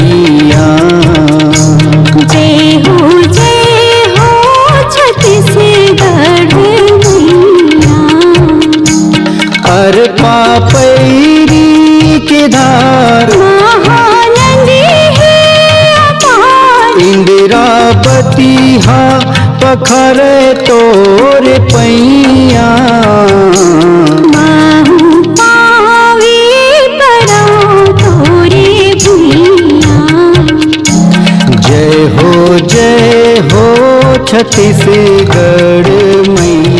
नैया। जय हो छत्तीसगढ़ मैया। अर पापैरी के धार महानदी है अपार। इंदिरावती हा पखर तोर पैया। माहू पावे पड़ो तोरे भुइया। जय हो छत्तीसगढ़ मैया।